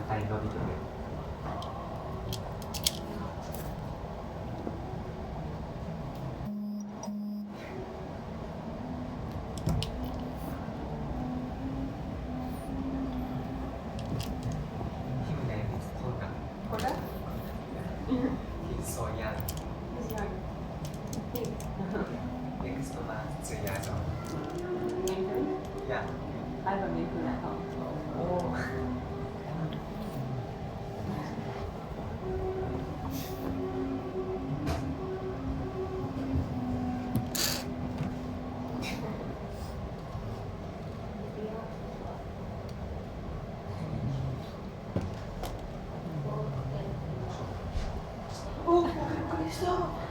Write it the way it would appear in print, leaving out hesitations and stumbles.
体伸びてる。Himne is Koga. Koga? He's so young. He's young. Big. Next month, 3 years old. Maine Coon? Yeah. I have a Maine Coon at home. Oh. Oh, びっくりした。